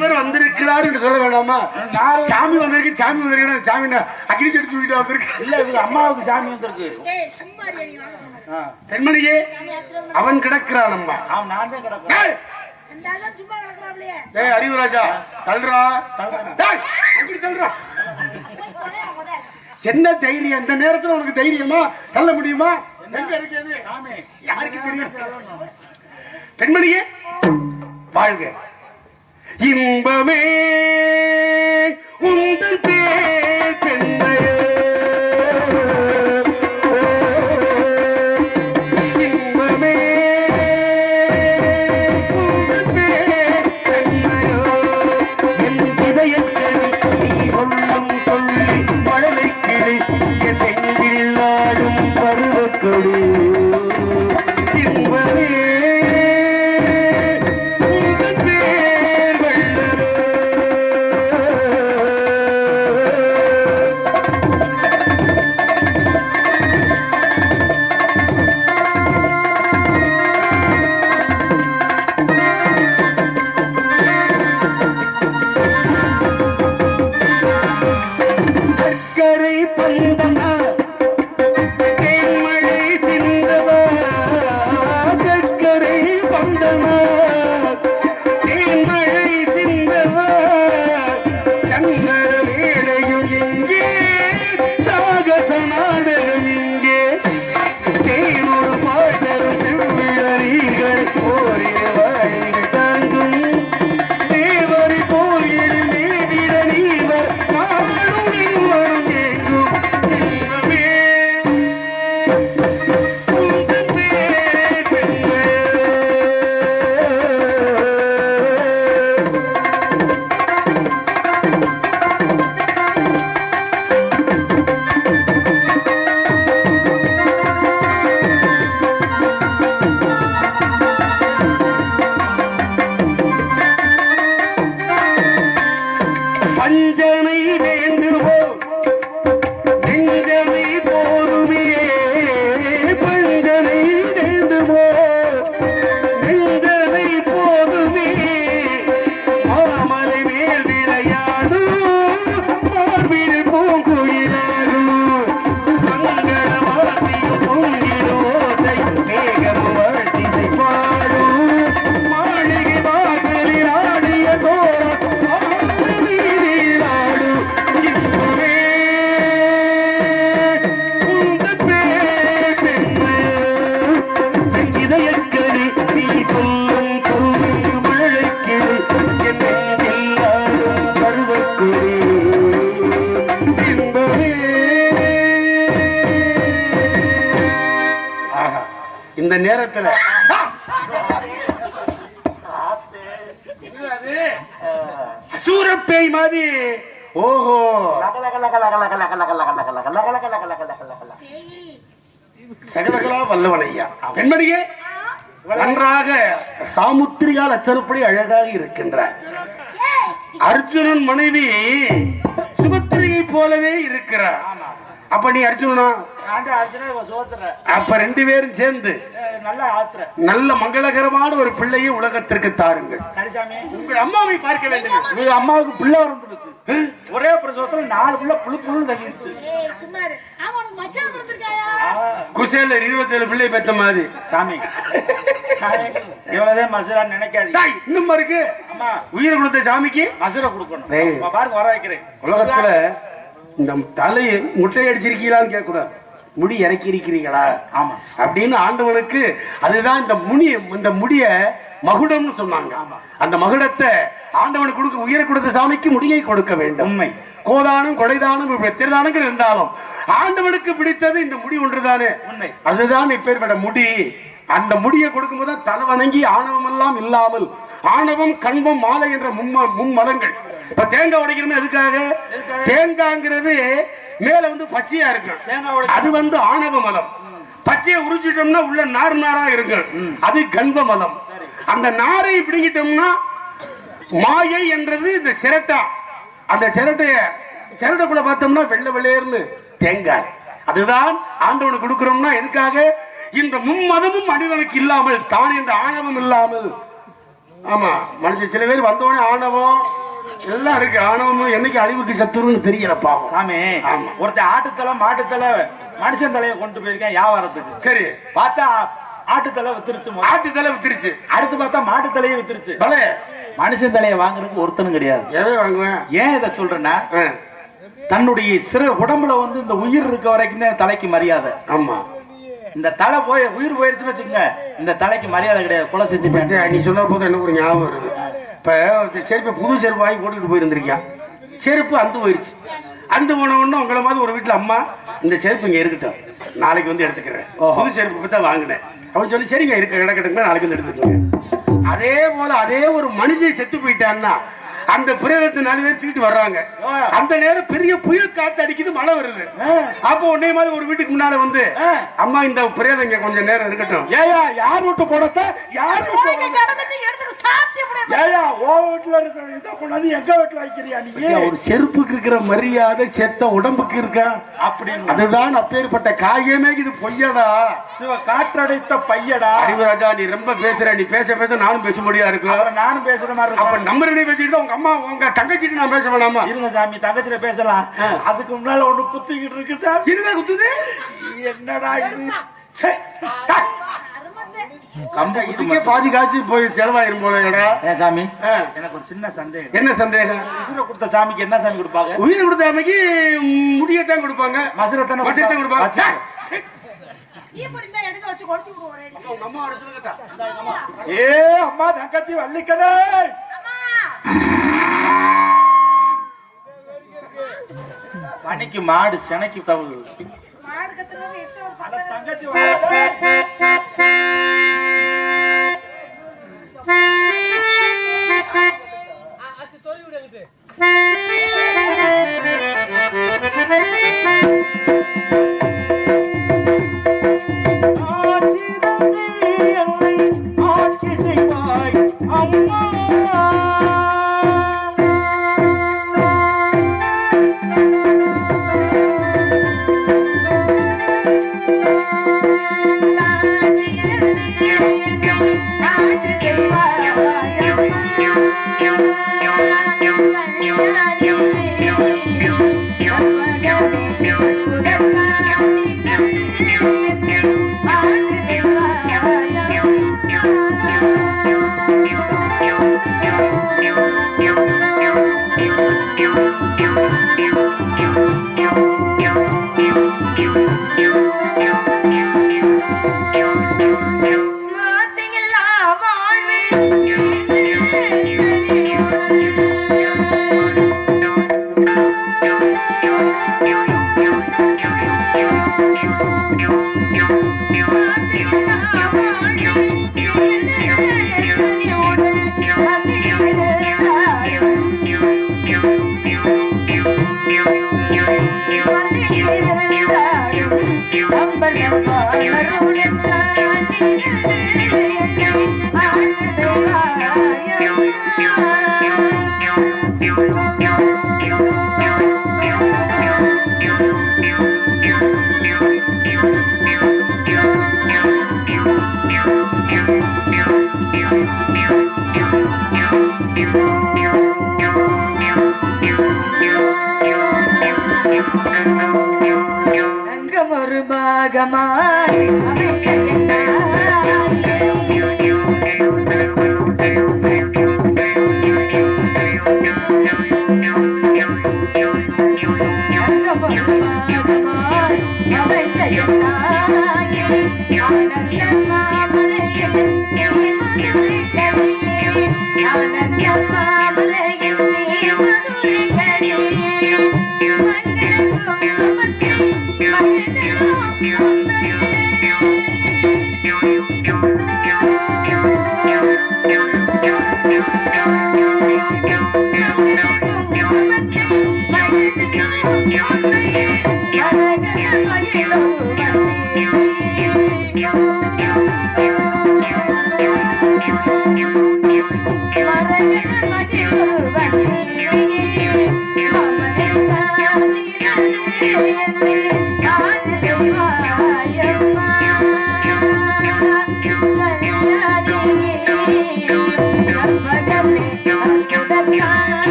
இவர் வந்திருக்கிறார் என்று சொல்ல வேண்டாமா? சாமி வந்திருக்கு, சாமி வந்திருக்கு, சாமி அக்னி செடி தூக்கிட்டு வந்திருக்கு. இல்ல இவங்க அம்மாவுக்கு சாமி வந்திருக்கு. பெண்மணியே அவன் கிடக்கிறான் அம்மா. அவன் நான் தான் கிடக்கிறேன். அறிவுராஜா தள்ளுறா, எப்படி தள்ளுறா? என்ன தைரியம் இந்த நேரத்தில் உனக்கு? தைரியமா தள்ள முடியுமா? யாருக்கு தெரியும்? பெண்மணியே வாழ்க, இன்பமே உந்தன் பேர் பெண்மையே, இன்பமே உந்தன் பேர் பெண்மையோ, என் இதயத்தில் நீ சொல்லும் சொல்லி மழலைக்கிளி, என் நெஞ்சில் நாடும் பருவக்கொடி, இன்பமே இந்த நேரத்தில் சூரப்பேய் மாதிரி ஓஹோ சகலகலா வல்லவன் ஐயா. பெண்மணியே நன்றாக சாமுத்திரிகால் அச்சரப்படி அழகாக இருக்கின்றார். அர்ஜுனன் மனைவி சுபத்திரியை போலவே இருக்கிறார். அப்ப நீ அர்ஜுனா? அப்ப ரெண்டு பேரும் சேர்ந்து நல்ல மங்களகரமான ஒரு பிள்ளையை உலகத்திற்கு தாருங்கள். உங்கள் அம்மாவை பார்க்க வேண்டும். அம்மாவுக்கு பிள்ளை வந்திருக்கு. ஒரே பிரசவத்துல 4 பிள்ளை புழு புழு தங்கிடுச்சு. குசேல 27 பிள்ளை பெற்ற மாதிரி சாமி. எவ்வளவுதான் மசுரான்னு நினைக்காது. இன்னும் இருக்கு. அம்மா உயிரை கொடுத்த சாமிக்கு மசுரை கொடுக்கணும். பாருங்க வர வைக்கிறேன். உலகத்துல இந்த தலையை முட்டை அடிச்சிருக்கீங்களான்னு கேட்க கூடாது, முடி இறக்கி இருக்கிறீங்களா? ஆமா அப்படின்னு ஆண்டவனுக்கு அதுதான் இந்த முடிய மகுடம்னு சொன்னாங்க. அந்த மகுடத்தை ஆண்டவனுக்கு கொடுக்க உயிரை கொடுத்த சாமிக்கு முடியை கொடுக்க வேண்டும். உண்மை. கோதானம் கொடைதானம் திருதானங்கள் இருந்தாலும் ஆண்டவனுக்கு பிடித்தது இந்த முடி ஒன்றுதானே. உண்மை. அதுதான் இப்பேற்பட்ட முடி. அந்த முடியை கொடுக்கும் போது தலை வணங்கி ஆணவம் எல்லாம் இல்லாமல், ஆணவம் கண்பம் மாலை என்ற மும்மதங்கள். இப்ப தேங்காய் உடைக்கணும் எதுக்காக? தேங்காய்ங்கிறது மேல பச்சையா இருக்கு, அது ஆணவ மலம். பச்சையை உரிச்சிட்டோம்னா உள்ள நார் நாரா இருக்கு, அது கண்ப மலம். அந்த நாரை பிடிங்கிட்டோம்னா மாயை என்றது இந்த சிரட்டா. அந்த சிரட்டைக்குள்ள பார்த்தோம்னா வெள்ளை வெள்ளையர்னு தேங்காய். அதுதான் ஆண்டவனுக்கு கொடுக்கிறோம்னா எதுக்காக? இந்த மும்மதமும் மனிதனுக்கு இல்லாமல், தான் என்ற ஆணவம் இல்லாமல் ஆமா மனுஷன் சில பேர் வந்தவொடனே ஆணவம் எல்லாம் இருக்கு. ஆணவமும் என்னைக்கு அழிவுக்கு சத்துருன்னு தெரியலப்பா சாமி. ஆமா. ஒருத்தன் ஆட்டுத்தலை மாட்டுத்தலை மனுஷன் தலையை கொண்டு போயிருக்கேன் வியாபாரத்துக்கு. சரி, பார்த்தா ஆட்டுத்தலை வித்துருச்சு. ஆட்டுத்தலை வித்துருச்சு. அடுத்து பார்த்தா மாட்டுத்தலையை வித்துருச்சு. பலே மனுஷன் தலையை வாங்குறதுக்கு ஒருத்தனும் கிடையாது. எதை வாங்குவேன்? ஏன் இதை சொல்றேன்னா தன்னுடைய உடம்புல வந்து இந்த உயிர் இருக்க வரைக்கும் தான் தலைக்கு மரியாதை. ஆமா, இந்த தலை போய் உயிர் போயிருச்சுன்னு வச்சுக்கோங்க, இந்த தலைக்கு மரியாதை கிடையாது. கொலை செஞ்சு நீ சொன்ன போது எனக்கு ஒரு ஞாபகம் வருது. இப்ப செருப்பு புது செருப்பு வாங்கி போட்டுக்கிட்டு போயிருந்திருக்கியான். செருப்பு அந்து போயிருச்சு. அந்து போன உடனே உங்களை மாதிரி ஒரு வீட்டுல அம்மா இந்த செருப்பு இங்க இருக்கட்டும், நாளைக்கு வந்து எடுத்துக்கிறேன். புது செருப்பு தான் வாங்கினேன் அப்படின்னு சொல்லி சரிங்க இருக்க கிடக்கட்டுங்க, நாளைக்கு வந்து எடுத்துக்கோங்க. அதே போல அதே ஒரு மனுஷன் செத்து போயிட்டான்னா அந்த பிரேதத்தை 4 பேர் தூக்கிட்டு வர்றாங்க. அந்த நேரம் பெரிய புயல் காத்து அடிக்குது, மழை வருது. அப்போ உடனே மாதிரி ஒரு வீட்டுக்கு முன்னால வந்து அம்மா இந்த பிரேதம் இங்க கொஞ்சம் நேரம் இருக்கட்டும். ஏயா யார் விட்டு போடத்த யார் விட்டு ஏயா ஓ வீட்டுல இருக்கிற இதை கொண்டாந்து எங்க வீட்டுல வைக்கிறியா நீ? ஒரு செருப்புக்கு இருக்கிற மரியாதை செத்த உடம்புக்கு இருக்கா அப்படின்னு. அதுதான் அப்பேற்பட்ட காயமே. இது பொய்யடா, சிவ காற்றடைத்த பையடா. அறிவராஜா நீ ரொம்ப பேசுற. நீ பேச பேச நானும் பேச முடியா இருக்கு. நானும் பேசுற மாதிரி இருக்கு. அப்ப நம்ம ரெண்டு பேசிட்டு உங்க அம்மா உங்க தங்கச்சிட்டு நான் பேச வேணாமா? இருங்க சாமி, தங்கச்சில பேசலாம். அதுக்கு முன்னால ஒண்ணு குத்திக்கிட்டு இருக்கு சார். இருங்க குத்துது. என்னடா இது? இதுக்கே பாதி காட்சி போய் செலவாயிரும் போலடா. ஏன் சாமி, எனக்கு ஒரு சின்ன சந்தேகம். என்ன சந்தேகம்? உயிரை கொடுத்த சாமிக்கு என்ன சாமி கொடுப்பாங்க? உயிரை கொடுத்த சாமிக்கு முடியத்தான் கொடுப்பாங்க, மசுரத்தான கொடுப்பாங்க. ஏ அம்மா தங்கச்சி வள்ளிக்கடை பணிக்கு மாடு செனைக்கு தவுது. தங்கச்சி ஆட்சி செய்வாய் அம்மா. அங்கம் ஒரு பாகமாய்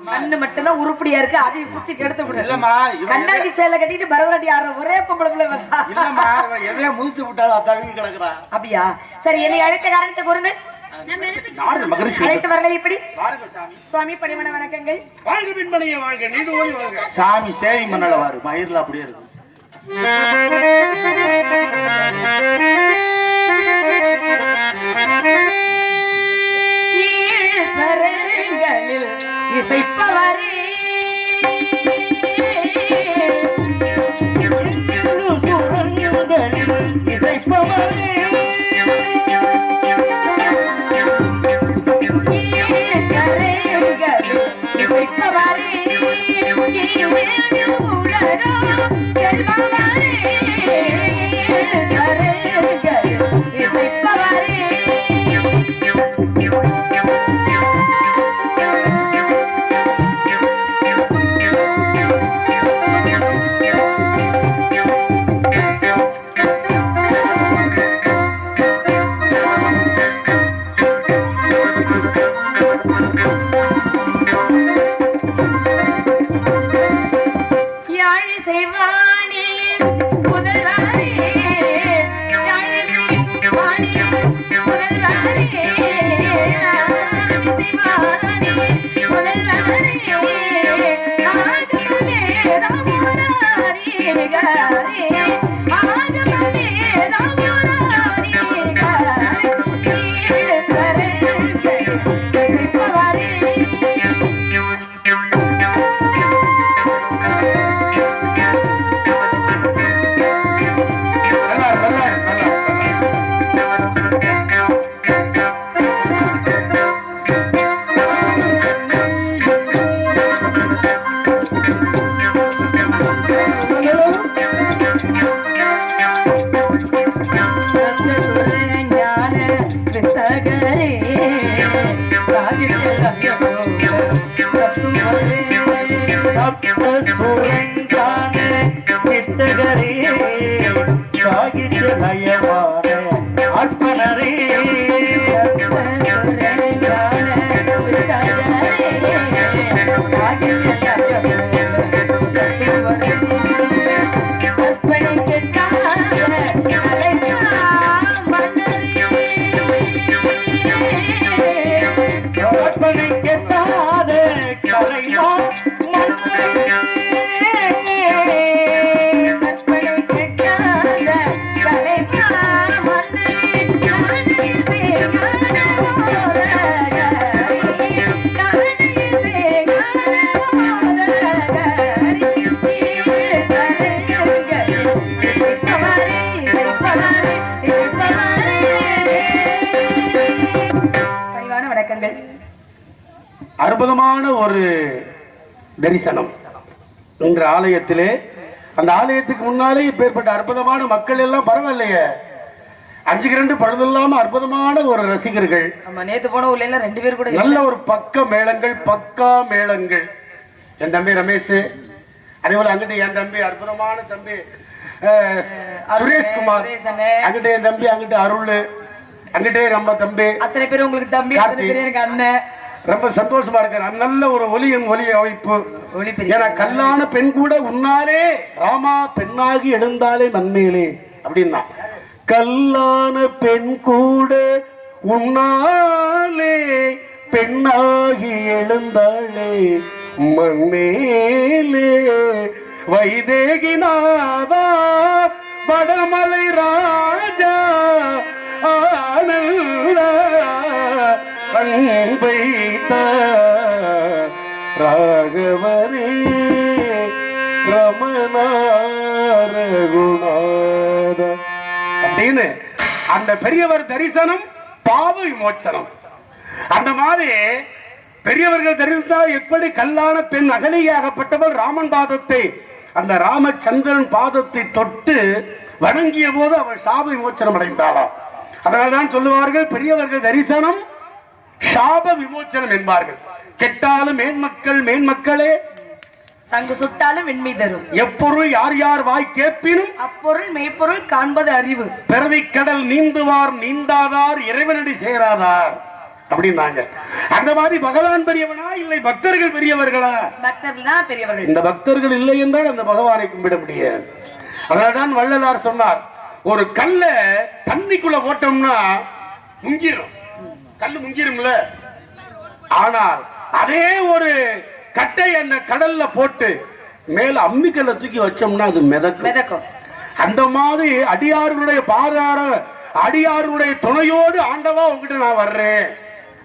கண்ணு மட்டும்தான் உருப்படியா இருக்கு, அதையும் குத்தி கெடுத்து விடு. இல்லம்மா, கண்டாங்கி சேலை கட்டிட்டு பரதநாட்டியம் ஆடுற ஒரே பொம்பளை பிள்ளை வரா. இல்லம்மா, எதையா முதிச்சு விட்டாலும் அத்தவங்க கிடக்குறா. அப்படியா? சரி, என்னை அழைத்த காரணத்தை கூறுங்கள். அழைத்து வரலை இப்படி சுவாமி பணிமன வணக்கங்கள். வாழ்க பின்பணிய வாழ்க, நீடு ஓடி வாழ்க. சாமி சேவை மன்னல வாரு, மயிர்ல அப்படியே இருக்கும். ஈஸ்வரங்களில் இசைப்பவரே இசைப்பவரே அற்புதமான ஒரு தரிசனம் என்ற ஆலயத்திலே. அந்த ஆலயத்துக்கு முன்னாலே இப்பேற்பட்ட அற்புதமான மக்கள் எல்லாம் பரவாயில்லையே, 5-2 பழுதில்லாம அற்புதமான ஒரு ரசிகர்கள். நேத்து போன ஊர்ல எல்லாம் 2 பேர் கூட நல்ல ஒரு பக்கா மேளங்கள். என் தம்பி ரமேஷ், அதே போல அங்கிட்டு என் தம்பி அற்புதமான தம்பி சுரேஷ்குமார், அங்கிட்ட என் தம்பி, அங்கிட்ட அருள், அங்கிட்டே நம்ம தம்பி, அத்தனை பேர் உங்களுக்கு தம்பி, அத்தனை பேர் எனக்கு அண்ணன். ரொம்ப சந்தோஷமா இருக்கு. நல்ல ஒரு ஒலி அமைப்பு. ஏன்னா கல்லான பெண் கூட உன்னாலே ராமா பெண்ணாகி எழுந்தாலே நன்மையிலே அப்படின்னா, கல்லான பெண் கூட உன்னாலே பெண்ணாகி எழுந்தாளே மண்மேலே, வைதேகிநாதா வடமலை ராஜா ஆனந்த அன்பைத்த ராகவரே ரமணா ரகுநாத அப்படின்னு அந்த பெரியவர் தரிசனம் பாவ விமோச்சனம். அந்த மாதிரி பெரியவர்கள் தரிசித்தால் எப்படி கல்லான பெண் அகலியாகப்பட்டவள் ராமன் பாதத்தை, அந்த ராமச்சந்திரன் பாதத்தை தொட்டு வணங்கிய போது அவள் சாப விமோச்சனம் அடைந்தாளாம். அதனால்தான் சொல்லுவார்கள் பெரியவர்கள் தரிசனம் சாப விமோச்சனம் என்பார்கள். கெட்டாலும் மேன்மக்களே சங்கு சுட்டாலும் வெண்மை தரும். எப்பொருள் யார் யார் வாய் கேட்பினும் அப்பொருள் மெய்ப்பொருள் காண்பது அறிவு. பிறவி கடல் நீந்துவார் நீந்தாதார் இறைவனடி சேராதார் அப்படின்னாங்க. அந்த மாதிரி பகவான் பெரியவனா இல்லை பக்தர்கள் பெரியவர்களா? பக்தர்கள் தான் பெரியவர்கள். இந்த பக்தர்கள் இல்லை என்றால் அந்த பகவானை கும்பிட முடியாது. அதனால்தான் வள்ளலார் சொன்னார், ஒரு கல்ல தண்ணிக்குள்ள போட்டோம்னா முங்கிரும், கல்லு முங்கிரும்ல. ஆனால் அதே ஒரு கட்டை அந்த கடல்ல போட்டு மேல அம்மிக்கல்ல தூக்கி வச்சோம்னா அது மிதக்கும். அந்த மாதிரி அடியார்களுடைய பாதார அடியார்களுடைய துணையோடு ஆண்டவா உங்ககிட்ட நான் வர்றேன்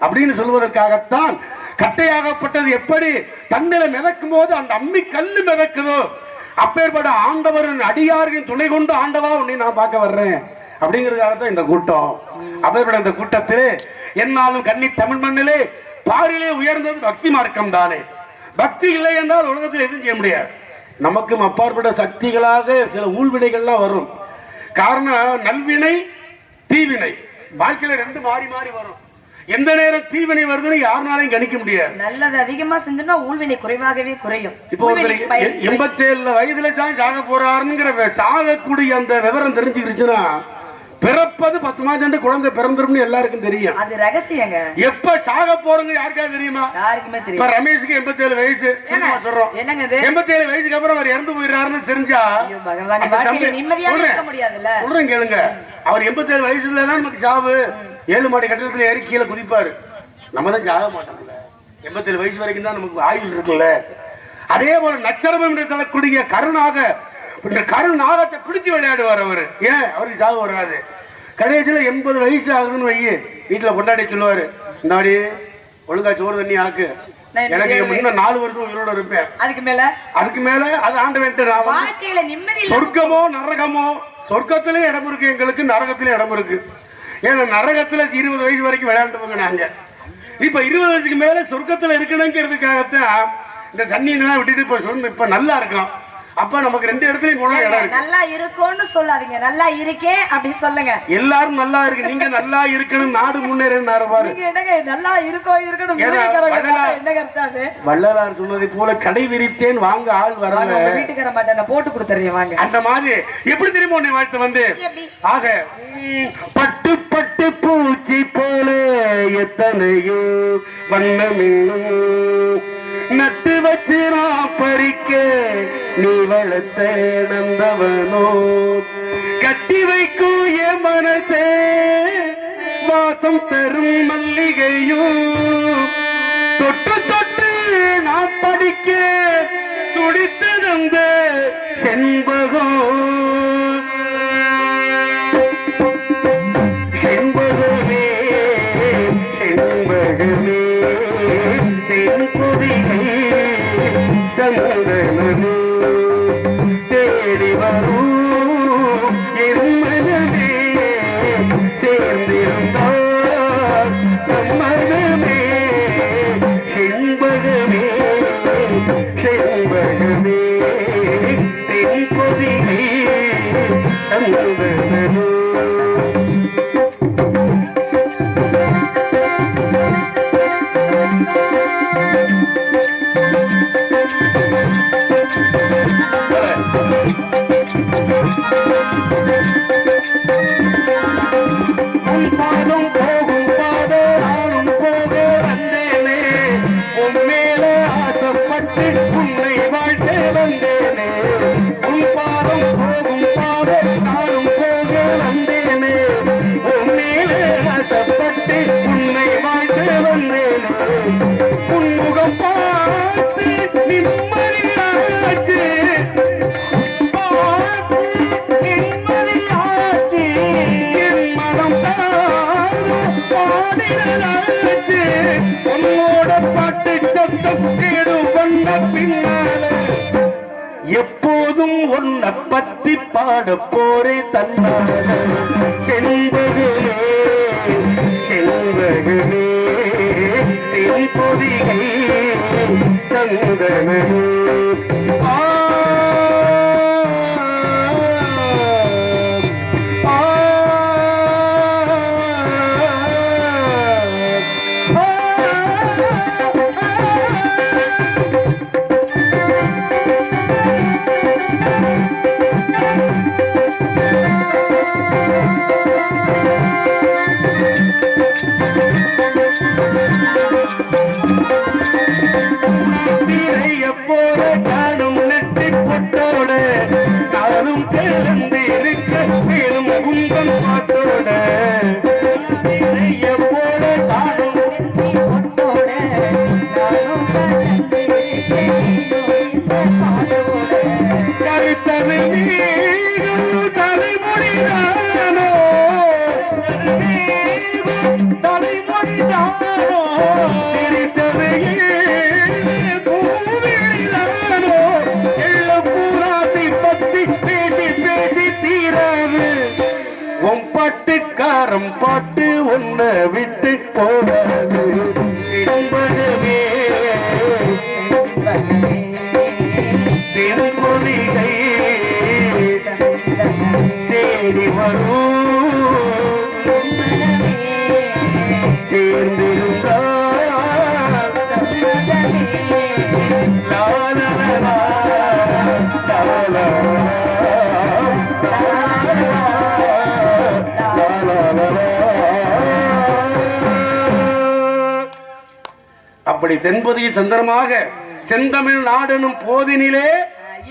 அப்படின்னு சொல்வதற்காகத்தான் கட்டையாகப்பட்டது எப்படி தண்ணில மிதக்கும் போது அந்த அம்மி கல்லு மிதக்குதோ அப்பேற்பட்ட ஆண்டவரின் அடியார்களின் துணை கொண்டு ஆண்டவா உன்னை நான் பார்க்க வர்றேன் அப்படிங்கிறதுக்காகத்தான் இந்த கூட்டம். அப்பேற்பட்ட இந்த கூட்டத்திலே என்னாலும் கன்னி தமிழ் மண்ணிலே பாரிலே உயர்ந்தது பக்தி மார்க்கம் தானே. பக்தி இல்லை என்றால் உலகத்தில் எதுவும் செய்ய முடியாது. நமக்கும் அப்பாற்பட்ட சக்திகளாக சில ஊழ்வினைகள்லாம் வரும். காரணம் நல்வினை தீவினை வாழ்க்கையில ரெண்டு மாறி மாறி வரும். எந்த நேரம் தீவினை வருதுன்னு யாருனாலையும் கணிக்க முடியாது. நல்லது அதிகமா செஞ்சோம்னா ஊழ்வினை குறைவாகவே குறையும். இப்போ 87 வயதுல தான் சாக போறாருங்கிற சாகக்கூடிய அந்த விவரம் தெரிஞ்சுக்கிடுச்சுன்னா பிறப்பது 10 மாதம் குழந்தை பிறந்துரும் எல்லாருக்கும் தெரியும். அது ரகசியங்க. எப்ப சாக போறங்க யாருக்காவது தெரியுமா? யாருக்குமே தெரியும். இப்ப ரமேஷுக்கு 87 வயசு சொல்றோம். என்னங்க இது? 87 வயசுக்கு அப்புறம் அவர் இறந்து போயிடுறாருன்னு தெரிஞ்சா பகவான் வாழ்க்கையில நிம்மதியா இருக்க முடியாதுல்ல. சொல்றேன் கேளுங்க, அவர் 87 வயசுல தான் நமக்கு சாவு. 7 மாடி கட்டடத்துல ஏறி கீழே குதிப்பாரு. நம்ம தான் சாக மாட்டோம்ல. 87 வயசு வரைக்கும் தான் நமக்கு ஆயுள் இருக்குல்ல. அதே போல நச்சரமம் என்று தரக்கூடிய கருநாகத்தை பிடிச்சு விளையாடுவார் அவரு. ஏன் அவருக்கு சாவு வராது. கடைசியில 80 வயசு ஆகுதுன்னு வையே வீட்டுல கொண்டாடி சொல்லுவாரு, இந்த மாதிரி ஒழுங்கா சோறு தண்ணி ஆக்கு, எனக்கு இன்னும் 4 வருஷம் உயிரோட இருப்பேன். அதுக்கு மேல அது ஆண்டவன். சொர்க்கமோ நரகமோ, சொர்க்கத்திலே இடம் இருக்கு எங்களுக்கு, நரகத்திலே இடம் இருக்கு. ஏன்னா நரகத்துல 20 வயசு வரைக்கும் விளையாண்டுவாங்க நாங்க. இப்ப 20 வயசுக்கு மேல சொர்க்கத்துல இருக்கணுங்கிறதுக்காகத்தான் இந்த தண்ணி விட்டுட்டு இப்ப நல்லா இருக்கும். அப்ப நமக்கு 2 இடத்துலயும் போனா இடம் இருக்கு. நல்லா இருக்கும்னு சொல்லாதீங்க, நல்லா இருக்கேன் அப்படி சொல்லுங்க. எல்லாரும் நல்லா இருக்கு, நீங்க நல்லா இருக்கணும், நாடு முன்னேறினாரு பாரு. நல்லா இருக்கணும். வள்ளலார் சொன்னதை போல கடை விரித்தேன் வாங்க ஆள் வராங்க, வீட்டுக்கார மாட்டேன் போட்டு கொடுத்துறேன் வாங்க. அந்த மாதிரி எப்படி தெரியுமா உன்னை வாழ்த்து வந்து ஆக பட்டு பட்டு பூச்சி போல எத்தனையோ வண்ணமின்னும் நட்டு வச்சு நான் பறிக்க நீ வளர்த்த நந்தவனோ கட்டி வைக்கும் என் மனசே வாசம் தரும் மல்லிகையும் தொட்டு தொட்டு நான் படிக்க துடித்ததந்த செண்பகம் செண்பகமே செண்பகமே சந்தனமே தேடி வரும் என் மனமே சேர்ந்திருந்தால் சம்மதமே செண்பகமே செண்பகமே தென் பொதிகை சந்தனமே. எப்போதும் ஒன்ன பத்தி பாட போரே தன்னால செண்பகமே செண்பகமே தென் பொதிகை சந்தனமே. கருத்தது தலைமொழிதானோ தலைமொழிதானோ சிரித்தது பூவிழிதானோ எள்ள பூராத்தை பத்தி பேசி பேசி தீராது உன் பாட்டுக்காரம் பாட்டு ஒன்ன விட்டு போகாது என்பதுவே தென்பொழிகை தேடி வரும் சேர்ந்திருந்தால் லாலலா, லாலலா, லாலலா. அப்படி தென்பொதிய சந்திரமாக செந்தமிழ் நாடெனும் போதினிலே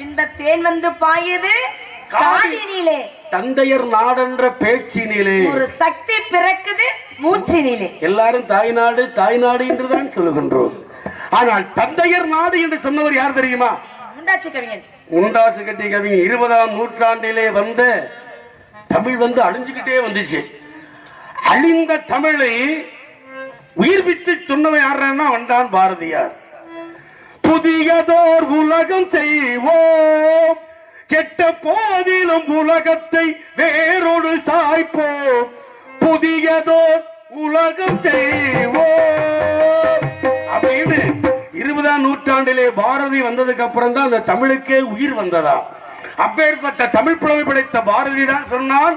இன்ப தேன் வந்து பாயுது காதினிலே தந்தையர் நாடென்ற பேச்சினிலே ஒரு சக்தி பிறக்குது மூச்சினிலே. எல்லாரும் தாய்நாடு தாய்நாடு என்றுதான் சொல்லுகின்றோம். ஆனால் தந்தையர் நாடு என்று சொன்னவர் யார் தெரியுமா? முண்டாச்சு கவிஞன். முண்டாசு கட்டி கவிஞன். 20ஆம் நூற்றாண்டிலே வந்த தமிழ் வந்து அழிஞ்சுக்கிட்டே வந்துச்சு. அழிந்த தமிழை உயிர்ப்பித்து சொன்னவன் யாருன்னா வந்தான் பாரதியார். புதியதோர் உலகம் செய்வோம், கெட்ட போதிலும் உலகத்தை வேறொரு சாய்ப்போம், புதியதோர் உலகம் செய்வோம் அப்படின்னு 20ஆம் நூற்றாண்டிலே பாரதி வந்ததுக்கு அப்புறம் தான் அந்த தமிழுக்கே உயிர் வந்ததா. அப்பேற்பட்ட தமிழ் புலமை படைத்த பாரதி தான் சொன்னான்,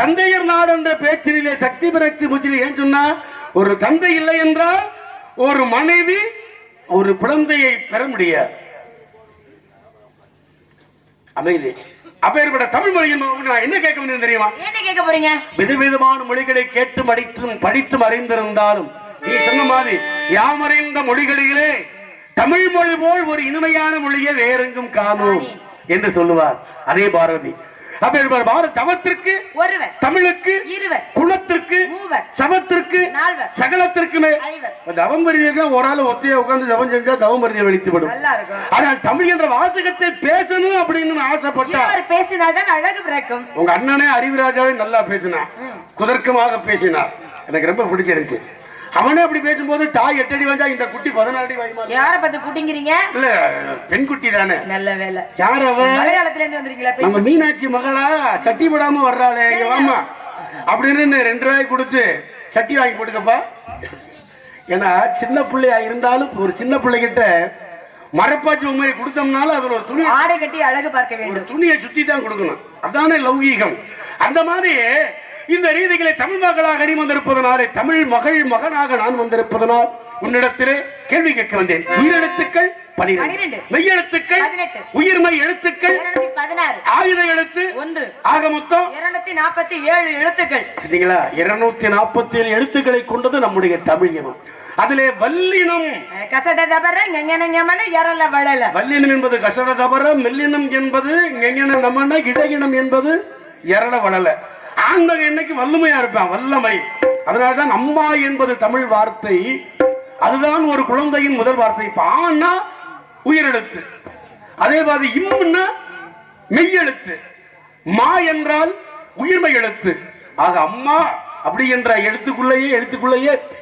தந்தையர் நாடு என்ற பேச்சிலே சக்தி பிறகு முச்சிலே. ஏன் சொன்னா, ஒரு தந்தை இல்லை என்றால் ஒரு மனைவி ஒரு குழந்தையை பெற முடியாது. அமைதி. அப்பேற்பட்ட தமிழ் மொழியின் என்ன கேட்க முடியும் தெரியுமா? என்ன கேட்க போறீங்க? விதவிதமான மொழிகளை கேட்டு படித்தும் அறிந்திருந்தாலும் நீ சொன்ன மாதிரி யாமறிந்த மொழிகளிலே தமிழ் மொழி போல் ஒரு இனிமையான மொழியை வேறெங்கும் காணோம் என்று சொல்லுவார் அதே பாரதி. தவத்திற்கு ஒருவர், தமிழுக்கு இருவர், குணத்திற்கு மூவர், சமத்திற்கு நால்வர், சகலத்திற்குமே தவம் பரிதியா ஒரு ஆள் ஒத்தைய உட்கார்ந்து தவம் செஞ்சா தவம் பரிதியை வெளித்துவிடும். ஆனால் தமிழ் என்ற வாசகத்தை பேசணும் அப்படின்னு ஆசைப்பட்டார். பேசினால்தான் அழகு பிறக்கும். உங்க அண்ணனே அறிவுராஜாவே நல்லா பேசினார், குதர்க்கமாக பேசினார், எனக்கு ரொம்ப பிடிச்சிருந்துச்சு. அவனே அப்படி பேசும்போது தாய் 8 அடி வந்தா இந்த குட்டி 14 அடி வாய்மா. யார பத்தி குட்டிங்கிறீங்க? இல்ல பெண் குட்டி தானே. நல்ல வேலை. யார் அவ? மலையாளத்துல இருந்து வந்திருக்கீங்களா? நம்ம மீனாட்சி மகளா? சட்டி போடாம வர்றாளே, இங்க வாமா அப்படின்னு 2 ரூபாய் கொடுத்து சட்டி வாங்கி போட்டுக்கப்பா. ஏன்னா சின்ன பிள்ளையா இருந்தாலும் ஒரு சின்ன பிள்ளைகிட்ட மரப்பாச்சி உண்மையை கொடுத்தோம்னாலும் அதுல ஒரு துணி ஆடை கட்டி அழகு பார்க்க வேண்டும். ஒரு துணியை சுத்தி தான் கொடுக்கணும், அதானே லௌகீகம். அந்த மாதிரி இந்த ரீதிகளை தமிழ் மகளாக நீ வந்திருப்பதனாலே, தமிழ் மகள் மகனாக நான் வந்திருப்பதனால் உன்னிடத்திலே கேள்வி கேட்க வந்தேன். உயிரெழுத்துக்கள் 12, மெய்யெழுத்துக்கள் 18, உயிர்மை எழுத்துக்கள் 16, ஆயுத எழுத்து 1, ஆக மொத்தம் 247 எழுத்துக்கள். சரிங்களா? 247 எழுத்துக்களை கொண்டது நம்முடைய தமிழ் இனம். அதிலே வல்லினம் கசட தபர ஞஞனஞமன யரல வளல. வல்லினம் என்பது கசட தபர, மெல்லினம் என்பது ஞஞன நமன, இடையினம் என்பது யரல வளல. ஆண்மக என்னைக்கு வல்லமையா இருப்பான், வல்லமை. அதனால்தான் அம்மா என்பது தமிழ் வார்த்தை, அதுதான் ஒரு குழந்தையின் முதல் வார்த்தை. இப்ப ஆனா உயிரெழுத்து, அதே மாதிரி இம்முன்னா மெய்யெழுத்து, மா என்றால் உயிர்மை எழுத்து. ஆக அம்மா அப்படி என்ற எழுத்துக்குள்ளேயே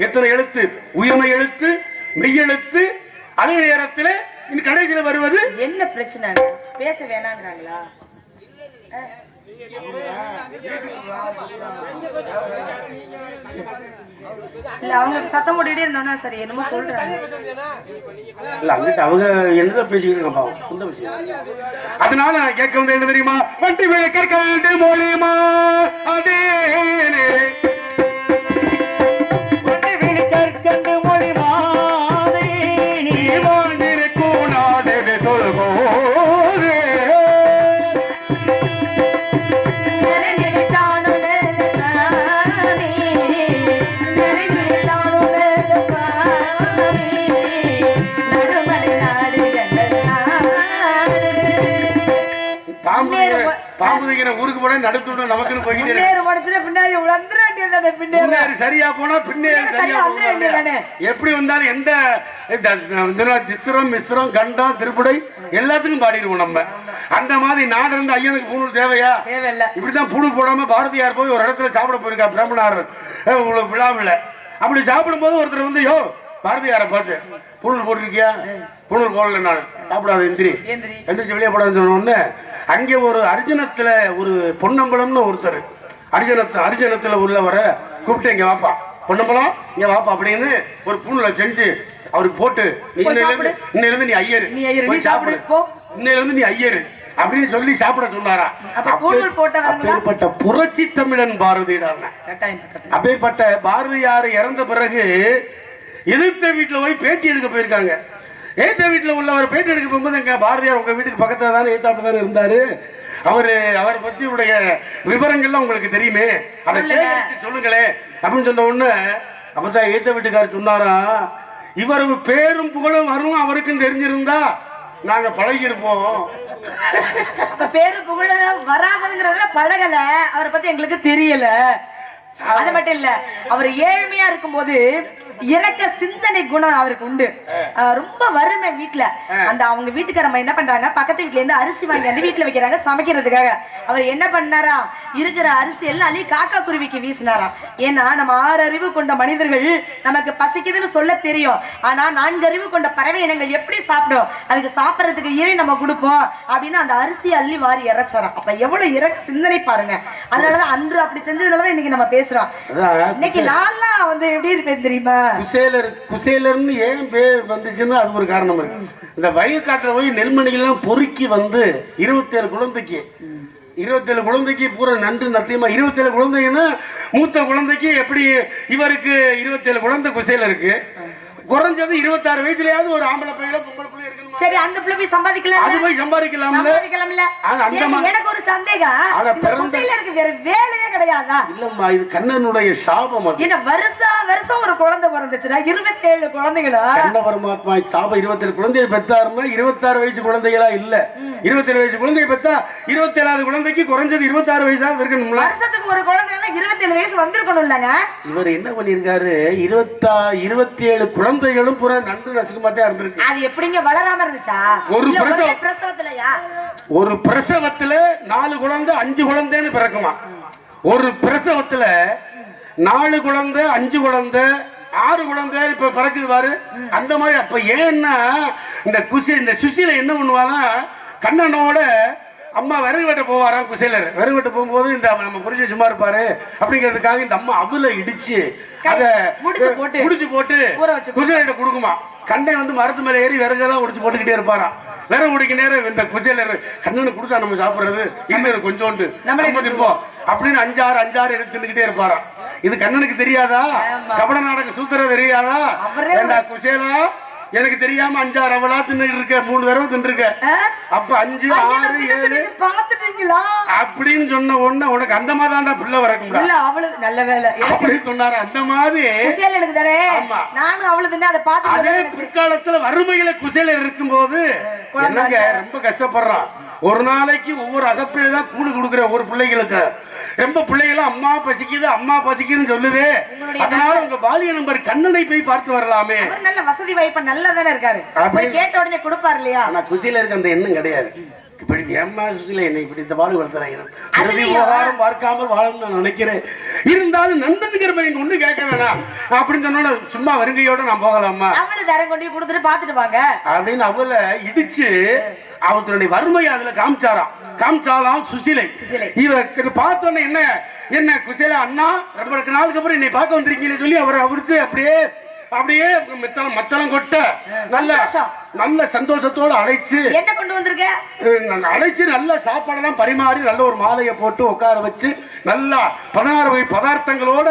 எத்தனை எழுத்து? உயிர்மை எழுத்து, மெய்யெழுத்து. அதே நேரத்தில் கடைசியில் வருவது என்ன பிரச்சனை? பேச வேணாங்கிறாங்களா? இல்ல அவங்க சத்தம் போட்டுட்டே இருந்தோம்னா சரி என்னமோ சொல்றாங்க. இல்ல அங்கிட்ட அவங்க என்னதான் பேசிக்கிட்டு சொந்த விஷயம். அதனால நான் கேட்க வந்து என்ன தெரியுமா? வண்டி விளக்கற்கண்டு மொழிமா அதே வண்டி விளக்கற்கண்டு மொழிமா நீ வாழ்ந்திருக்கும் நாடு தொழுகோ பாம்பு ஊருக்கு போன நடுத்து நமக்குன்னு போய்கிட்டே பின்னாடி வேண்டியதானே பின்னேற முன்னேறி சரியா போனா பின்னேறி சரியா வந்துட வேண்டியதானே. எப்படி வந்தாலும் எந்த திஸ்ரம் மிஸ்ரம் கண்டம் திருப்படை எல்லாத்துக்கும் பாடிடுவோம் நம்ம. அந்த மாதிரி நாடு இருந்து ஐயனுக்கு பூணூல் தேவையா? தேவையில்ல. இப்படிதான் பூணூல் போடாம பாரதியார் போய் ஒரு இடத்துல சாப்பிட போயிருக்கா பிராமணர் விழாவில். அப்படி சாப்பிடும் போது ஒருத்தர் வந்து யோ பாரதியாரை பார்த்து பூணூல் போட்டிருக்கியா? பூணூல் போடல, நான் சாப்பிடாத எந்திரி எந்திரிச்சு வெளியே போடாதுன்னு சொன்ன உடனே அங்கே ஒரு அர்ஜுனத்துல ஒரு பொன்னம்பலம்னு ஒருத்தர் அர்ஜுனத்துல உள்ளவரை கூப்பிட்டு இங்க வாப்பா பொன்னம்பலம் இங்க வாப்பா அப்படின்னு ஒரு பூணூலை செஞ்சு அவருக்கு போட்டு இன்னையில இருந்து நீ ஐயரு, நீ சாப்பிடு, இன்னையில இருந்து நீ ஐயரு அப்படின்னு சொல்லி சாப்பிட சொன்னாரா? அப்பேற்பட்ட புரட்சி தமிழன் பாரதியார். அப்பேற்பட்ட பாரதியார் இறந்த பிறகு எதிர்த்த வீட்டுல போய் பேட்டி எடுக்க போயிருக்காங்க. ஏத்த வீட்டுல உள்ளவர் பேட்டி எடுக்க போகும்போது எங்க பாரதியார் உங்க வீட்டுக்கு பக்கத்துல தானே ஏத்தாப்புல தானே இருந்தாரு, அவரை பத்தி உடைய விவரங்கள்லாம் உங்களுக்கு தெரியுமே, அதை சொல்லுங்களே அப்படின்னு சொன்ன உடனே அப்பதான் ஏத்த வீட்டுக்காரர் சொன்னாரா, இவருக்கு பேரும் புகழும் வரும் அவருக்கும் தெரிஞ்சிருந்தா நாங்க பழகி இருப்போம். பேரு புகழ வராதுங்கிறதுல பழகல, அவரை பத்தி எங்களுக்கு தெரியல. அது மட்டும் இல்ல, அவர் ஏழ்மையா இருக்கும் போது இறக்க சிந்தனை குணம் அவருக்கு உண்டு. ரொம்ப வறுமை வீட்டுல, அந்த அவங்க வீட்டுக்காரம்மா என்ன பண்றாங்க, பக்கத்து வீட்டுல இருந்து அரிசி வாங்கி அந்த வீட்டுல வைக்கிறாங்க சமைக்கிறதுக்காக. அவர் என்ன பண்ணாரா, இருக்கிற அரிசி எல்லாம் அள்ளி காக்கா குருவிக்கு வீசினாரா. ஏன்னா நம்ம 6 அறிவு கொண்ட மனிதர்கள் நமக்கு பசிக்குதுன்னு சொல்ல தெரியும், ஆனா 4 அறிவு கொண்ட பறவை இனங்கள் எப்படி சாப்பிடும், அதுக்கு சாப்பிடறதுக்கு இறை நம்ம கொடுப்போம் அப்படின்னு அந்த அரிசி அள்ளி வாரி இறைச்சாராம். அப்ப எவ்வளவு இறக்க சிந்தனை பாருங்க. அதனாலதான் அன்று அப்படி செஞ்சதுனாலதான் இன்னைக்கு நம்ம பேசுறோம். இன்னைக்கு நான்லாம் வந்து எப்படி இருப்பேன் தெரியுமா, குசேலர்னு ஏன் பேர் வந்துச்சுன்னா அது ஒரு காரணம் இருக்கு. இந்த வயல் காட்டுல போய் நெல்மணிகள்லாம் பொறுக்கி வந்து 27 குழந்தைக்கு பூரா நன்று நத்தியமா 27 குழந்தைங்கன்னா மூத்த குழந்தைக்கு எப்படி இவருக்கு 27 குழந்தை குசேலருக்கு, குறைஞ்சது 26 வயசுலயாவது ஒரு ஆம்பளை பிள்ளைல பொம்பளை பிள்ளை இருக்கணும். சரி, அந்த பிள்ளை போய் சம்பாதிக்கலாம், அது போய் சம்பாதிக்கலாம்ல. எனக்கு ஒரு சந்தேகம், இந்த குசேலருக்கு வேற வேலையே கிடையாதா? இல்லம்மா, இது கண்ணனுடைய சாபம். என்ன வருஷம் ஒரு குழந்தை பிறந்துச்சுன்னா 27 குழந்தைகளா? கண்ண பரமாத்மா சாபம் 27 குழந்தையை பெற்றாருன்னா 26 வயசு குழந்தைகளா இல்ல, 27 வயசு குழந்தையை பெற்றா 27வது குழந்தைக்கு குறைஞ்சது 26 வயசா இருக்கணும்ல. வருஷத்துக்கு ஒரு குழந்தைன்னா 27 வயசு வந்திருக்கணும்லங்க. இவர் என்ன பண்ணிருக்காரு, 27 குழந்தைகளும் பூரா நன்று நசுக்கமாட்டே இருந்திருக்கு. அது எப்படிங்க வளராம இருந்துச்சா? ஒரு பிரசவத்துல 4 குழந்தை 5 குழந்தைன்னு பிறக்குமா. ஒரு பிரசவத்துல 4 குழந்தை 5 குழந்தை 6 குழந்தை இப்ப பிறக்குது பாரு. அந்த மாதிரி அப்ப ஏன்னா இந்த சுசில என்ன பண்ணுவானா, கண்ணனோட அம்மா விறகு வெட்ட போவாராம். குசேலர் விறகு வெட்ட போகும்போது இந்த நம்ம புரிஞ்சு சும்மா இருப்பாரு அப்படிங்கிறதுக்காக இந்த அம்மா அவல இடிச்சு அதை முடிச்சு போட்டு குசேலர்கிட்ட கொடுக்குமா. கண்ணை வந்து மரத்து மேல ஏறி விறகெல்லாம் உடிச்சு போட்டுக்கிட்டே இருப்பாராம். விறகு உடிக்க நேரம் இந்த குசேலர் கண்ணனுக்கு கொடுத்தா நம்ம சாப்பிடுறது இன்னும் கொஞ்சோண்டு நம்ம இருப்போம் அப்படின்னு 5-6 எடுத்து தின்னுக்கிட்டே இருப்பாராம். இது கண்ணனுக்கு தெரியாதா? கபட நாடக சூத்திர தெரியாதா? குசேலா எனக்கு தெரியாம 5-6 அவளா தின்னு இருக்க, 3 தடவை தின்னு இருக்க. அப்ப 5, 6, 7 பாத்துட்டீங்களா அப்படின்னு சொன்ன உடனே உனக்கு அந்த மாதிரி தான் பிள்ளை வரக்கும். நல்ல வேலை அப்படின்னு சொன்னாரு. அந்த மாதிரி நானும் அவளுக்கு அதை பார்த்து அதே பிற்காலத்துல வறுமையில குசேலர் இருக்கும் போது என்னங்க ரொம்ப கஷ்டப்படுறான். ஒரு நாளைக்கு ஒவ்வொரு அகப்பிள்ளை தான் கூடு கொடுக்குற ஒவ்வொரு பிள்ளைகளுக்கு. ரொம்ப பிள்ளைகளும் அம்மா பசிக்குதுன்னு சொல்லுது. அதனால உங்க பாலிய நம்பர் கண்ணனை போய் பார்த்து வரலாமே. நல்ல வசதி வாய்ப்பு நல்லதானே இருக்காரு, கேட்ட உடனே கொடுப்பாரு இல்லையா? ஆனா குசில இருக்க அந்த எண்ணம் கிடையாது. இப்படி ஏமா சுசில என்னை இப்படி இந்த பாடுபடுத்துறாங்க, விவகாரம் பார்க்காமல் வாழணும்னு நான் நினைக்கிறேன். இருந்தாலும் நண்பனுங்கிற மாதிரி ஒண்ணு கேட்க வேணாம் அப்படின்னு சொன்ன சும்மா வருங்கையோட நான் போகலாமா, அவளை தரம் கொண்டு கொடுத்துட்டு பாத்துட்டு வாங்க அப்படின்னு அவளை இடிச்சு அவங்களுடைய வறுமையை அதுல காமிச்சாலாம் சுசிலை. இவ பார்த்தோன்னே என்ன குசேலா அண்ணா ரொம்ப நாளுக்கு அப்புறம் என்னை பார்க்க வந்திருக்கீங்கன்னு சொல்லி அவருக்கு அப்படியே மத்தளம் கொட்ட நல்ல சந்தோஷத்தோட அழைச்சு என்ன கொண்டு வந்திருக்க, அழைச்சு நல்ல சாப்பாடெல்லாம் பரிமாறி நல்ல ஒரு மாலையை போட்டு உட்கார வச்சு நல்லா 16 வகை பதார்த்தங்களோட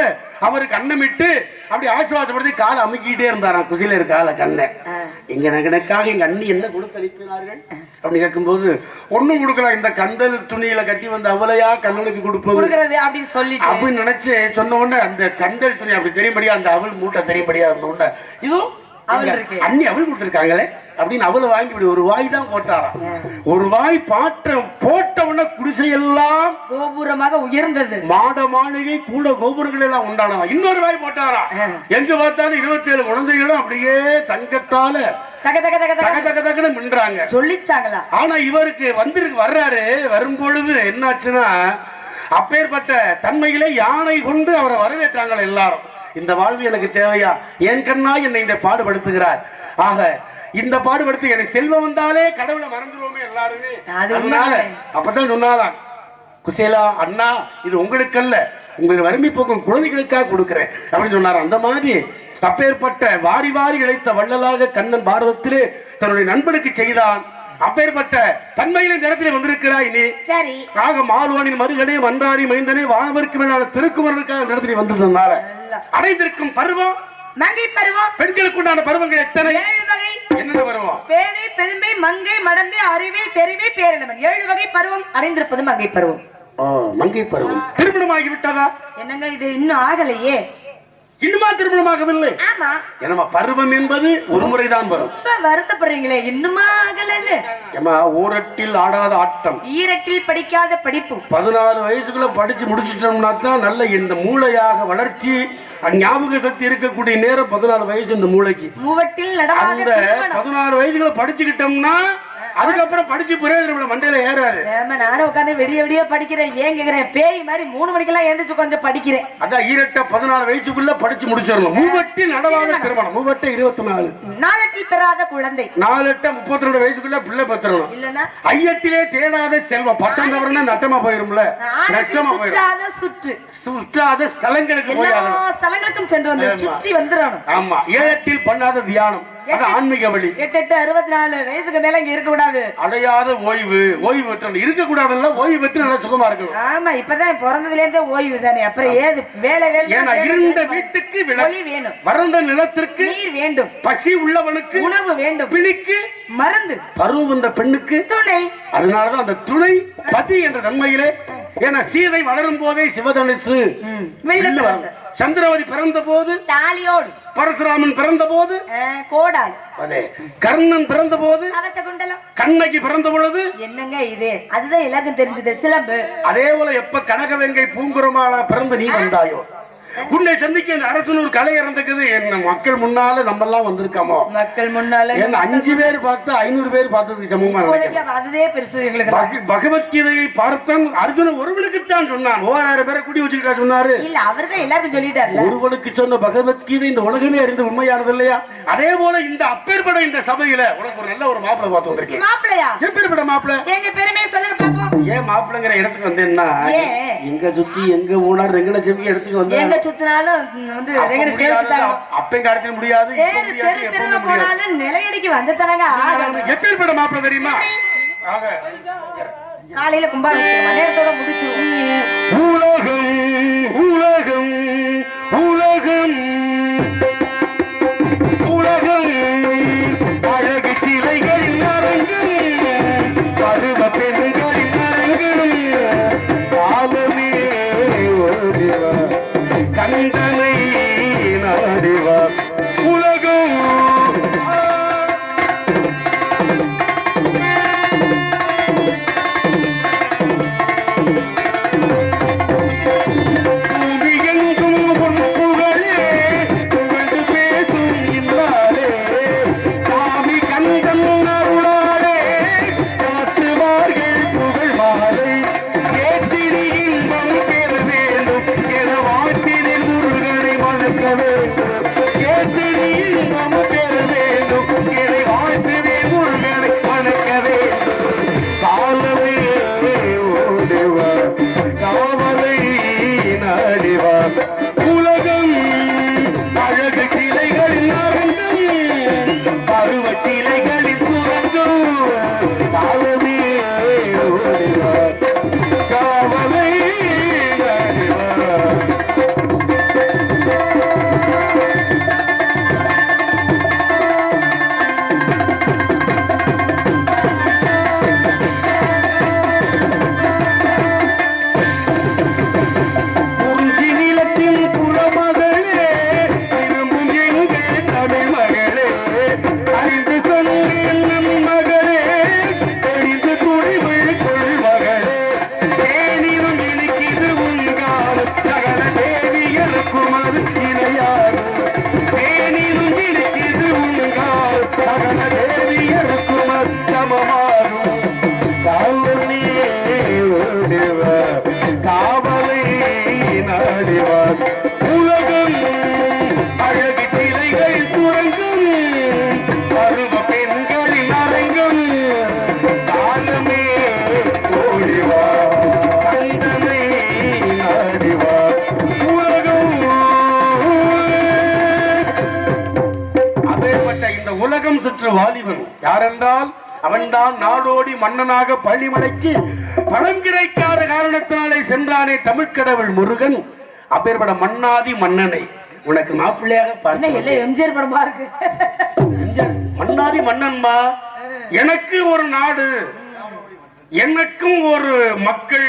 அவருக்கு அன்னமிட்டு அப்படி ஆசீர்வாதப்படுத்தி காலை அமுக்கிட்டே இருந்தாராம். குசில இருக்கால கண்ணை எங்க எனக்காக எங்க அண்ணி என்ன கொடுத்து அனுப்பினார்கள் அப்படின்னு கேட்கும்போது ஒண்ணும் கொடுக்கலாம், இந்த கந்தல் துணியில கட்டி வந்து அவளையா கண்ணனுக்கு கொடுப்பது அப்படின்னு நினைச்சு சொன்ன உடனே அந்த கந்தல் துணி அப்படி தெரியும்படியா அந்த அவள் மூட்டை தெரியும்படியா இருந்த உடனே இதோ அண்ணி அவள் கொடுத்திருக்காங்களே அப்படின்னு அவளை வாங்கி விடு. ஒரு வாய் தான் போட்டாராம். ஒரு வாய் பாற்றம் போட்டவுடனே குடிசையெல்லாம் கோபுரமாக உயர்ந்தது. மாட மாளிகை கூட கோபுரங்கள் எல்லாம் உண்டானவா. இன்னொரு வாய் போட்டாராம். எங்க பார்த்தாலும் 27 குழந்தைகளும் அப்படியே தங்கத்தால தக தக தக தக தக தகன்னு மின்றாங்க. சொல்லிச்சாங்களா? ஆனா இவருக்கு வர்றாரு. வரும்பொழுது என்னாச்சுன்னா அப்பேற்பட்ட தன்மையிலே யானை கொண்டு அவரை வரவேற்றாங்க எல்லாரும். இந்த வாழ்வு எனக்கு தேவையா? என் கண்ணா என்னை இந்த பாடுபடுத்துகிறார். ஆக இந்த பாடுபடுத்து எனக்கு செல்வம் வந்தாலே கடவுளை மறந்துடுவோமே எல்லாருமே. அதனால அப்பதான் சொன்னாதான் குசேலா அண்ணா இது உங்களுக்கல்ல, உங்களுக்கு வறுமை போக்கும் குழந்தைகளுக்காக கொடுக்கிறேன் அப்படின்னு சொன்னார். அந்த மாதிரி அப்பேற்பட்ட வாரி வாரி இழைத்த வள்ளலாக கண்ணன் பாரதத்திலே தன்னுடைய நண்பனுக்கு செய்தான். அப்பேற்பட்ட தன்மையில இந்த இடத்துல வந்திருக்கிறாய் நீ. சரி. ஆக மால்வானின் மருகனே மன்றாரி மைந்தனே வானவருக்கு மேலான திருக்குமரனுக்காக இந்த இடத்துல வந்திருந்தனால அடைந்திருக்கும் பருவம் மங்கை பருவம். பெண்களுக்கு உண்டான பருவங்கள் எத்தனை? 7 வகை. என்னென்ன பருவம்? பேதை பெருமை மங்கை மடந்தை அறிவை தெரிவை பேரிழவன். 7 வகை பருவம் அடைந்திருப்பது மங்கை பருவம். மங்கை பருவம். திருமணமாகி விட்டதா? என்னங்க இது இன்னும் ஆகலையே? இன்னுமா திருமணமாகவில்லை? ஆமா. என்னமா பருவம் என்பது ஒரு முறைதான் வரும். ரொம்ப வருத்தப்படுறீங்களே, இன்னுமா ஆகலன்னு. ஏமா ஊரட்டில் ஆடாத ஆட்டம், ஈரட்டில் படிக்காத படிப்பு. 14 வயசுக்குள்ள படிச்சு முடிச்சிட்டோம்னா தான் நல்ல இந்த மூளையாக வளர்ச்சி ஞாபக சக்தி இருக்கக்கூடிய நேரம் 14 வயசு. இந்த மூளைக்கு மூவட்டில் நடவாத அந்த 14 வயசுக்குள்ள படிச்சுக்கிட்டோம்னா அதுக்கப்புறம் படிச்சு புரியாத மண்டையில ஏறாரு. நானும் உட்காந்து விடிய விடிய படிக்கிறேன். ஏன் கேக்குறேன்? பேய் மாதிரி 3 மணிக்கெல்லாம் எழுந்திரிச்சு கொஞ்சம் படிக்கிறேன். அதான் ஈரட்ட 14 வயசுக்குள்ள படிச்சு முடிச்சிடணும். மூவட்டில் நடவாத திருமணம். மூவட்ட 24. 4 பெறாத குழந்தை. 4 32 வயசுக்குள்ள பிள்ளை பெற்றணும். இல்லன்னா ஐயத்திலே தேடாத செல்வம். 10 தவறுனா நட்டமா போயிரும்ல, நஷ்டமா போயிடும். சுற்றாத ஸ்தலங்களுக்கு போய் எல்லா ஸ்தலங்களுக்கும் சென்று வந்து சுற்றி வந்துடணும். ஆமா. 7 பண்ணாத தியானம், ஆன்மீக வழி. 8 64 வயசுக்கு மேல இங்க இருக்க கூடாது. அடையாத ஓய்வு பெற்று இருக்க கூடாதுல்ல. ஓய்வு பெற்று நல்லா சுகமா இருக்கணும். ஆமா. இப்பதான் பிறந்ததுல இருந்தே ஓய்வு தானே. அப்புறம் ஏது வேலை ஏன்னா இருந்த வீட்டுக்கு ஒளி வேணும், வறண்ட நிலத்திற்கு நீர் வேண்டும், பசி உள்ளவனுக்கு உணவு வேண்டும், பிணிக்கு மருந்து, பருவம் வந்த பெண்ணுக்கு துணை. அதனாலதான் அந்த துணை பதி என்ற நன்மையிலே. ஏன்னா சீதை வளரும் போதே சிவதனுசு, சந்திரவதி பிறந்த போது தாலியோடு, பரசுராமன் பிறந்த போது கோடால், கர்ணன் பிறந்த போது அவசகுண்டலம், கண்ணகி பிறந்த பொழுது என்னங்க இது? அதுதான் எல்லாருக்கும் தெரிஞ்சது சிலம்பு. அதே போல எப்ப கனகவெங்கை பூங்குரமாலா பிறந்த நீ வந்தாயோ, உன்னை சந்திக்க அந்த அரசனூர் கலை இறந்துக்குது. என்ன மக்கள் முன்னால நம்ம எல்லாம் வந்திருக்காமோ? மக்கள் முன்னால 5 பேர் பார்த்து 500 பேர் பார்த்ததுக்கு சமமா. அதுவே பெருசு எங்களுக்கு. பகவத்கீதையை பார்த்தன் அர்ஜுனன் ஒருவனுக்குத்தான் சொன்னான். 1000 பேரை கூட்டி வச்சுக்கிட்டா சொன்னாரு. இல்ல அவர்தான் எல்லாருக்கும் சொல்லிட்டாரு. ஒருவனுக்கு சொன்ன பகவத்கீதை இந்த உலகமே அறிந்து உண்மையானது இல்லையா? அதே போல இந்த அப்பேற்பட இந்த சபையில உனக்கு ஒரு நல்ல ஒரு மாப்பிள்ளை பார்த்து வந்திருக்கேன். மாப்பிள்ளையா? எப்பேற்பட்ட மாப்பிள்ளை? எங்க பெருமையை சொல்லுங்க பாப்போம். ஏன் மாப்பிள்ளைங்கிற இடத்துக்கு வந்தேன்னா, எங்க சுத்தி எங்க ஊனார் ரெங்கன செவி இடத்துக்கு வந்தேன். சுத்தினாலும் வந்து அப்பங்க அடிச்சிட முடியாது. நிலையடிக்கு வந்து தரங்க. எப்பேற்பட்ட மாப்பிள்ளை தெரியுமா? காலையில கும்பாபிஷேகம் நேரத்தோட முடிச்சிருவோம். உலகம் உலகம் உலகம் உலகம் அழகு சிலைகளின் அரங்கும், பருவ பெண்களின் அரங்கும், காலமே ஓடிவா கண்டனை நாடிவா உலகம். வாலிபன் யாரென்றால் அவன்தான் நாடோடி மன்னனாக பள்ளிமலைக்கு பணம் கிடைக்காத காரணத்தினாலே சென்றானே தமிழ்க்கடவுள் முருகன். அப்பேற்பட மன்னாதி மன்னனை உனக்கு மாப்பிள்ளையாக பார்த்து எம்ஜிஆர் படமா இருக்கு. மன்னாதி மன்னன்மா, எனக்கு ஒரு நாடு, எனக்கும் ஒரு மக்கள்,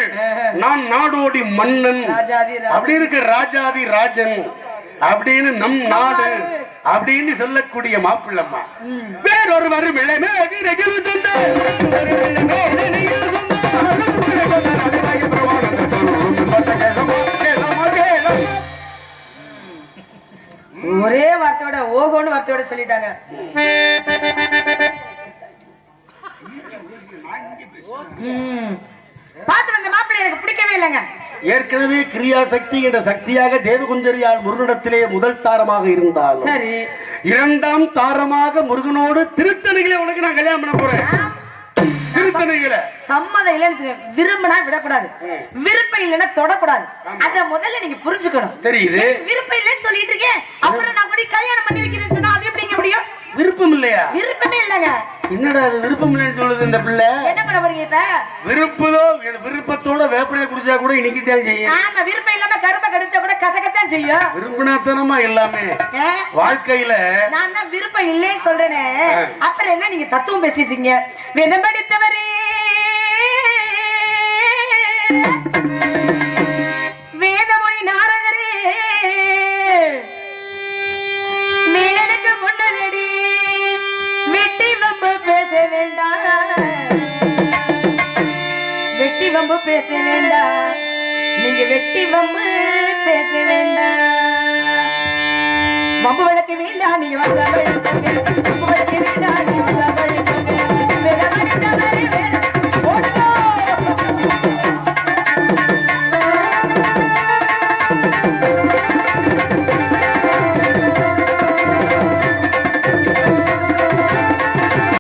நான் நாடோடி மன்னன் அப்படி இருக்க ராஜாதி ராஜன் அப்படின்னு நம் நாடு அப்படின்னு சொல்லக்கூடிய மாப்பிள்ளம்மா. வேறொருவர் ஒரே வார்த்தையோட ஓகோன்னு வார்த்தையோட சொல்லிட்டாங்க. பார்த்து வந்த மாப்பிள்ளை எனக்கு பிடிக்கவே இல்லைங்க. ஏற்கனவே கிரியா சக்தி என்ற சக்தியாக தேவகுஞ்சரியால் முருகனிடத்திலே முதல் தாரமாக இருந்தால், சரி, இரண்டாம் தாரமாக முருகனோடு திருத்தணிகளை உனக்கு நான் கல்யாணம் பண்ண போறேன். திருத்தணிகளை சம்மதம் இல்லைன்னு விரும்பினா விடக்கூடாது, விருப்பம் இல்லைன்னா தொடக்கூடாது. அத முதல்ல நீங்க புரிஞ்சுக்கணும். தெரியுது. விருப்பம் இல்லைன்னு சொல்லிட்டு இருக்கேன், அப்புறம் நான் கூட கல்யாணம் பண்ணி வைக்கிறேன்னு சொன்னா அது எப்படிங்க முடியும்? விருப்பம் இல்லையா? விருப்பமே இல்லங்க. என்னடா அது விருப்பம் இல்லைன்னு சொல்லுது இந்த பிள்ளை? என்ன பண்ண போறீங்க இப்ப? விருப்பத்தோட வேப்பனையை குடிச்சா கூட இன்னைக்குதான் செய்யும். ஆமா, விருப்பம் இல்லாம கரும்பை கடிச்சா கூட கசக்கத்தான் செய்யும். விரும்பினாத்தனமா எல்லாமே வாழ்க்கையில. நான் தான் விருப்பம் இல்லைன்னு சொல்றேனே, அப்புறம் என்ன நீங்க தத்துவம் பேசிட்டீங்க? வேதம் படித்தவரே, வேதமொழி நாரதரே, மேலுக்கு முன்னதடி வெட்டி வம்பு பேச வேண்டாம், வெட்டி வம்பு பேச வேண்டாம், நீங்க வெட்டி வம்பு பேச வேண்டாம். வம்பு வழக்கு வேண்டாம், நீங்க வந்த வழக்கு, வம்பு வழக்கு வேண்டாம், நீங்க வந்த வழக்கு. ஓடுங்க.